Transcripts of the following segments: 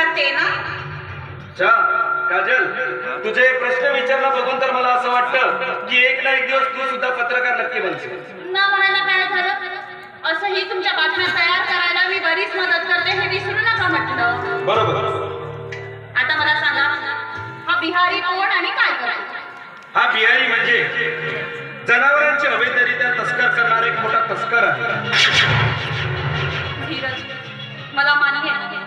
करते ना. काजल, तुझे प्रश्न विचारणं बघून तर मला असं वाटतं की एक ना एक दिवस तू सुद्धा पत्रकार नक्की बनशील. ना म्हणायला काय झालं, असंही तुमच्या बातम्या तयार करायला मी बरीच मदत करते हे विसरू नका म्हटलं. बरोबर. आता मला सांगा, हा बिहारी कोण आणि काय करतो? हा बिहारी म्हणजे जनावरांची अवैधरित्या तस्कर करणारा एक मोठा तस्कर आहे. धीरज, मला मान्य आहे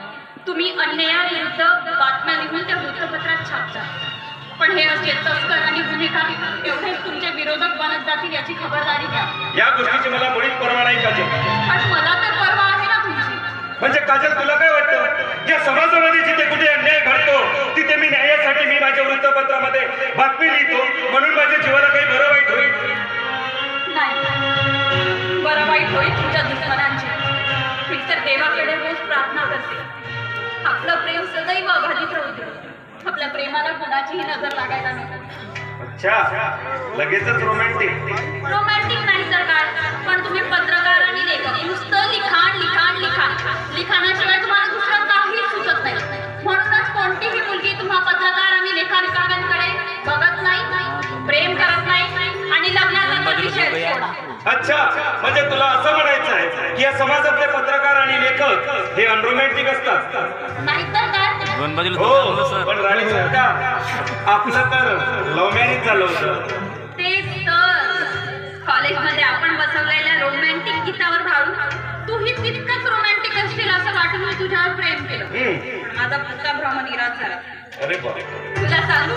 तुम्ही अन्यायाविरुद्ध बातम्या लिहून त्या वृत्तपत्रात छापता, पण हे असे तस्कर आणि गुन्हेगार एवढेच तुमचे विरोधक बनत जातील याची खबरदारी घ्या. या गोष्टीची मला मुळीच पर्वा नाही काजल. पण मला तर पर्वा आहे ना तुमची. म्हणजे काजल, तुला काय वाटतं या समाजामध्ये जिथे कुठे अन्याय घडतो तिथे मी न्यायासाठी मी माझ्या वृत्तपत्रामध्ये बातमी लिहितो म्हणून माझ्या जीवाला काही बरं वाईट होईल? नाही, बरं वाईट होईल तुमच्या दुश्मनांची. मी तर देवाकडे रोज प्रार्थना करते, आपलं प्रेम सदैव अबाधित राहू दे, आपल्या प्रेमाला कोणाचीही नजर लागायला नको. अच्छा, लगेचच रोमॅन्टिक. रोमॅन्टिक नाही तर काय, पण तुम्ही पत्रकार आणि लेखक नुसतं लिखाण लिखाण लिखाण लिखाणाशिवाय तुम्हाला दुसरं काहीच सुचत नाही. म्हणूनच कोणतीही मुलगी तुम्हा पत्रकार आणि लेखांकडे बघत नाही, प्रेम करत नाही आणि लग्नाचा विषय सोडा. अच्छा, म्हणजे तुला असं म्हणायचं आहे की या समाजातले पत्रकार आणि लेखक हे अनरोमॅन्टिक असतात? नाहीतर काय. हो, पण राणी सरका, आपलं तर लव्ह मॅरेज झालं होतं. तेच तर, कॉलेजमध्ये आपण बसवलेल्या रोमॅन्टिक गीतावर भाळून तूही तितकंच रोमॅन्टिक असशील असं वाटून मी तुझ्यावर प्रेम केलं. माझा पुढचा भ्रम निराश झाला. अरे बाबा, तुला सांगू,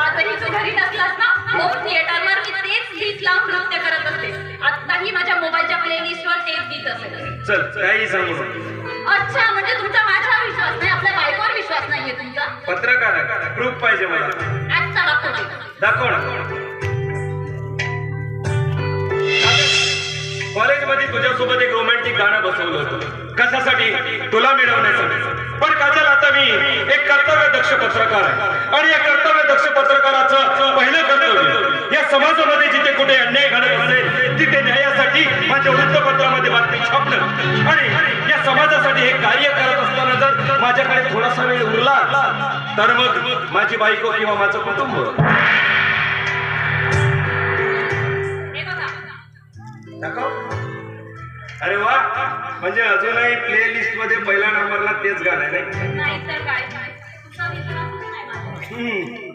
आजही तू घरी नसलास ना, होम थिएटरवर मी तेच गीत लावून नृत्य करत असते. आत्ताही माझ्या मोबाईलच्या प्लेलिस्टवर तेच गीत असेल. चल काही सांगू नको. अच्छा, म्हणजे तुमचा माझ्यावर विश्वास नाही, आपल्या बायकोवर विश्वास नाहीये तुमचा. पत्रकार आहे, प्रूफ पाहिजे मला. आजचा दाखवते. दाखव ना. कॉलेजमध्ये तुझ्यासोबत एक रोमॅन्टिक गाणं बसवलं होतं. कशासाठी? तुला मिळवण्यासाठी. पण काजल, आता मी एक कर्तव्यदक्ष पत्रकार आहे आणि या कर्तव्यदक्ष पत्रकाराचं पहिलं कर्तव्य या समाजामध्ये जिथे कुठे अन्याय घडत असेल तिथे न्यायासाठी माझ्या वृत्तपत्रामध्ये बातमी छापणं आणि या समाजासाठी हे कार्य करत असताना जर माझ्याकडे थोडासा वेळ उरला तर मग माझी बायको किंवा माझं कुटुंब. अरे वा, म्हणजे अजूनही प्ले लिस्ट मध्ये पहिल्या नंबरला तेच गाणं आहे. नाही तर काय, तुझा विश्वासच नाही माझ्यावर.